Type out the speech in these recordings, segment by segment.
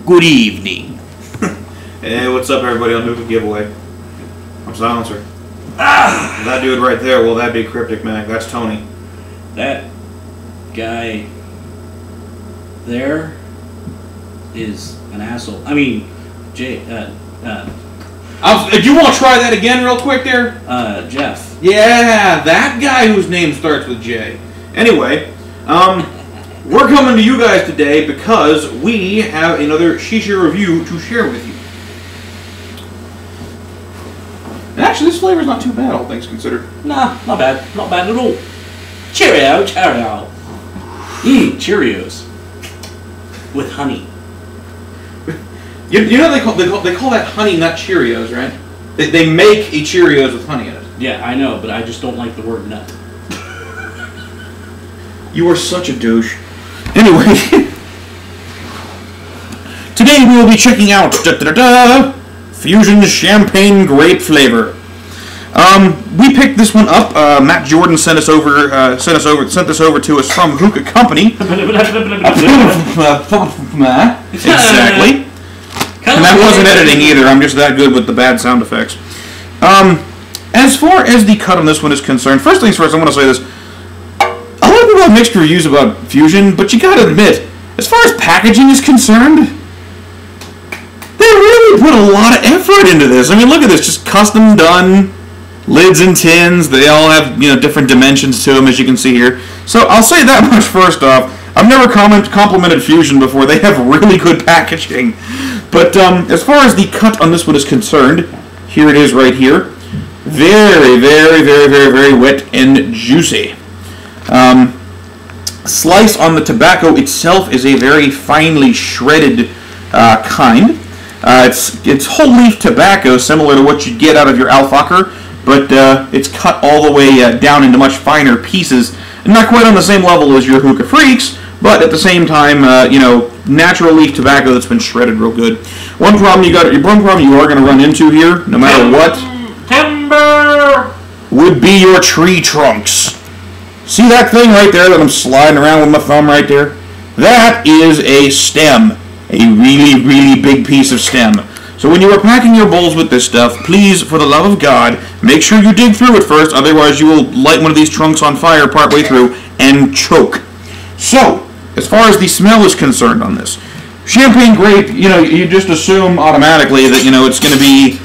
Good evening. Hey, what's up, everybody on Hookah Giveaway? I'm Silencer. That dude right there, well, that'd be Cryptic Mac. That's Tony. That guy there is an asshole. I mean, Jay, Do you want to try that again real quick there? Jeff. Yeah, that guy whose name starts with J. Anyway, we're coming to you guys today because we have another Shisha review to share with you. And actually, this flavor's not too bad, all things considered. Nah, not bad. Not bad at all. Cheerio, cheerio. Cheerios. With honey. You know they call that Honey Nut Cheerios, right? They make a Cheerios with honey in it. Yeah, I know, but I just don't like the word nut. You are such a douche. Anyway, today we will be checking out Fusion Champagne Grape Flavor. We picked this one up. Matt Jordan sent this over to us from Hookah Company. Exactly. And that wasn't editing either. I'm just that good with the bad sound effects. As far as the cut on this one is concerned, first things first, I want to say this. A lot of people have mixed reviews about Fusion, but you gotta admit, as far as packaging is concerned, they really put a lot of effort into this. I mean, look at this, just custom done lids and tins. They all have, different dimensions to them, as you can see here. So I'll say that much first off. I've never complimented Fusion before. They have really good packaging. But as far as the cut on this one is concerned, here it is right here. Very, very, very, very, very wet and juicy. Slice on the tobacco itself is a very finely shredded kind. It's whole leaf tobacco, similar to what you'd get out of your alfacher, but it's cut all the way down into much finer pieces. Not quite on the same level as your Hookah Freaks, but at the same time, natural leaf tobacco that's been shredded real good. One problem you are going to run into here, no matter what, Timber would be your tree trunks. See that thing right there that I'm sliding around with my thumb right there? That is a stem, a really, really big piece of stem. So when you are packing your bowls with this stuff, please, for the love of God, make sure you dig through it first, otherwise you will light one of these trunks on fire partway through and choke. So, as far as the smell is concerned on this, champagne grape, you just assume automatically that, it's going to be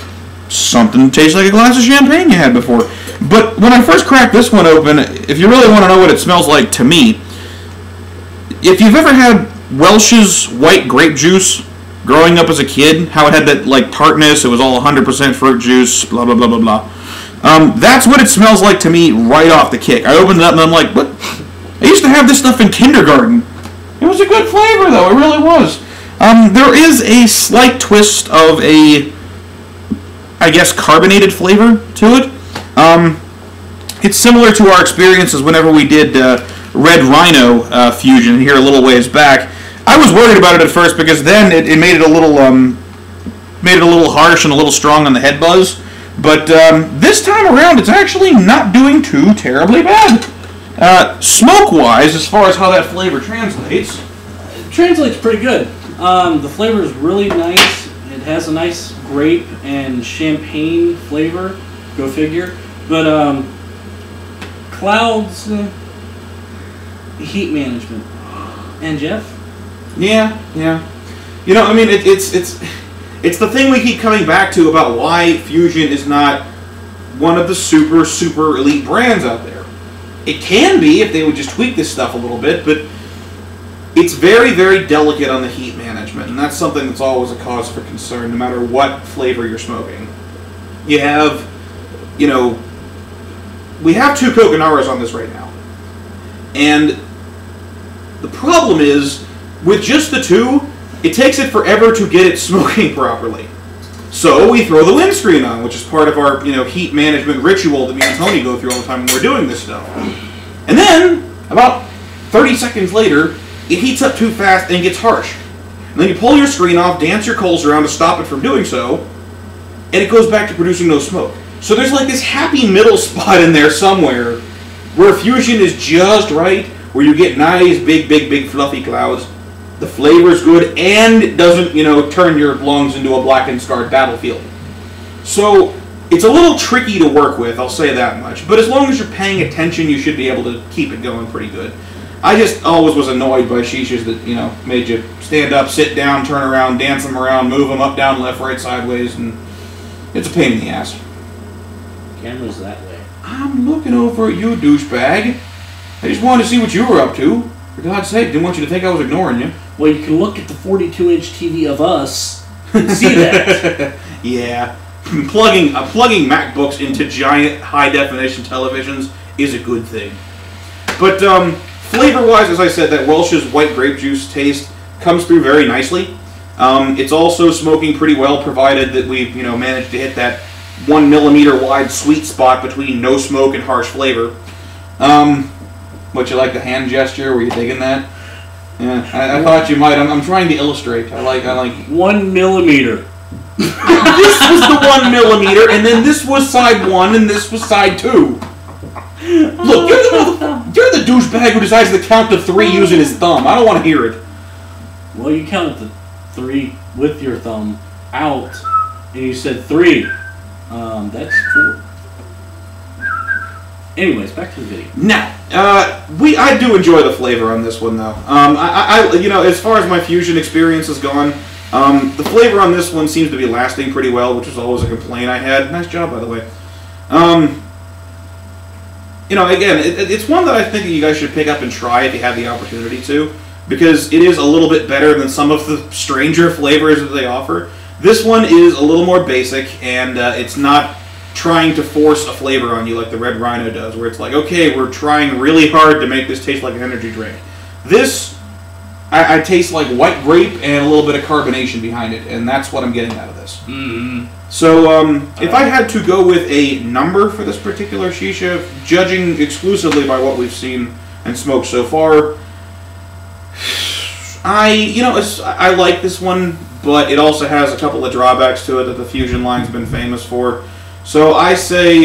something that tastes like a glass of champagne you had before. But when I first cracked this one open, if you really want to know what it smells like to me, if you've ever had Welch's white grape juice growing up as a kid, how it had that tartness, it was all 100% fruit juice, blah, blah, blah, blah, blah. That's what it smells like to me right off the kick. I opened it up and I'm like, what? I used to have this stuff in kindergarten. It was a good flavor, though. It really was. There is a slight twist of a, I guess, carbonated flavor to it. It's similar to our experiences whenever we did Red Rhino Fusion here a little ways back. I was worried about it at first because then it made it a little harsh and a little strong on the head buzz. But this time around, it's actually not doing too terribly bad. Smoke-wise, as far as how that flavor translates, it translates pretty good. The flavor is really nice. It has a nice grape and champagne flavor. Go figure. But clouds, heat management, and Jeff. Yeah. I mean, it's the thing we keep coming back to about why Fusion is not one of the super, super elite brands out there. It can be if they would just tweak this stuff a little bit, but it's very, very delicate on the heat management, and that's something that's always a cause for concern, no matter what flavor you're smoking. You have, we have 2 Coconaras on this right now, and the problem is, with just the 2, it takes it forever to get it smoking properly. So we throw the windscreen on, which is part of our, heat management ritual that me and Tony go through all the time when we're doing this stuff. And then, about 30 seconds later, it heats up too fast and gets harsh. And then you pull your screen off, dance your coals around to stop it from doing so, and it goes back to producing no smoke. So there's like this happy middle spot in there somewhere where Fusion is just right, where you get nice, big, big, big fluffy clouds, the flavor's good, and it doesn't, turn your lungs into a black and scarred battlefield. So, it's a little tricky to work with, I'll say that much. But as long as you're paying attention, you should be able to keep it going pretty good. I just always was annoyed by shishas that, made you stand up, sit down, turn around, dance them around, move them up, down, left, right, sideways, and it's a pain in the ass. Camera's that way. I'm looking over at you, douchebag. I just wanted to see what you were up to. For God's sake, didn't want you to think I was ignoring you. Well, you can look at the 42-inch TV of us and see that. Yeah. Plugging MacBooks into giant high-definition televisions is a good thing. But flavor-wise, as I said, that Welch's white grape juice taste comes through very nicely. It's also smoking pretty well, provided that we've managed to hit that 1 millimeter wide sweet spot between no smoke and harsh flavor. What, you like the hand gesture? Were you digging that? Yeah, I thought you might. I'm trying to illustrate. I like 1 millimeter. This was the 1 millimeter, and then this was side 1, and this was side 2. Look, you're the douchebag who decides to count to 3 using his thumb. I don't want to hear it. Well, you counted the 3 with your thumb out, and you said 3. That's 4. Anyways, back to the video. Now, I do enjoy the flavor on this one, though. As far as my fusion experience has gone, the flavor on this one seems to be lasting pretty well, which was always a complaint I had. Nice job, by the way. Again, it's one that I think you guys should pick up and try if you have the opportunity to, because it is a little bit better than some of the stranger flavors that they offer. This one is a little more basic, and it's not trying to force a flavor on you like the Red Rhino does, where it's like, okay, we're trying really hard to make this taste like an energy drink. This, I taste like white grape and a little bit of carbonation behind it, and that's what I'm getting out of this. Mm-hmm. So, if I had to go with a number for this particular shisha, judging exclusively by what we've seen and smoked so far, I like this one, but it also has a couple of drawbacks to it that the fusion line's been famous for. So I say,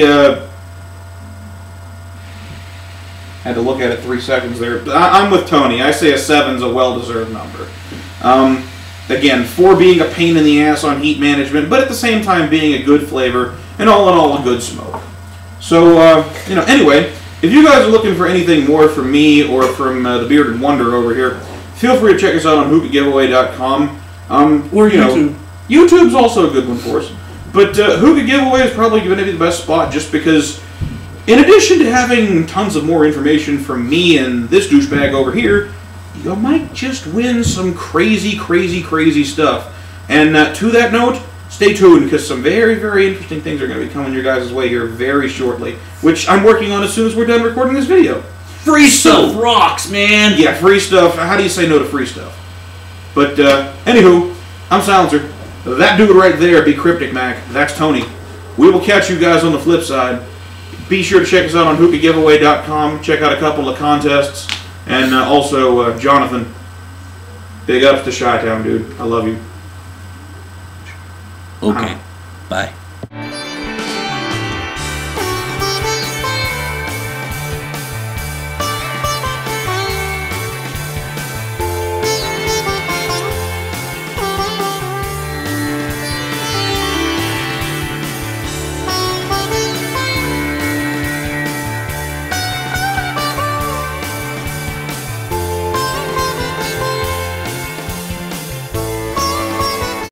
had to look at it 3 seconds there. I'm with Tony. I say a 7's a well-deserved number. Again, 4 being a pain in the ass on heat management, but at the same time being a good flavor, and all in all, a good smoke. So, anyway, if you guys are looking for anything more from me or from the Bearded Wonder over here, feel free to check us out on hookahgiveaway.com. Or YouTube. YouTube's also a good one for us. But Hookah Giveaway is probably going to be the best spot just because, in addition to having tons of more information from me and this douchebag over here, you might just win some crazy, crazy, crazy stuff. And to that note, stay tuned because some very, very interesting things are going to be coming your guys' way here very shortly, which I'm working on as soon as we're done recording this video. Free stuff rocks, man! Yeah, free stuff. How do you say no to free stuff? But, anywho, I'm Silencer. That dude right there, be Cryptic Mac. That's Tony. We will catch you guys on the flip side. Be sure to check us out on hookahgiveaway.com. Check out a couple of contests. And also, Jonathan, big ups to Chi-Town, dude. I love you. Okay. Bye.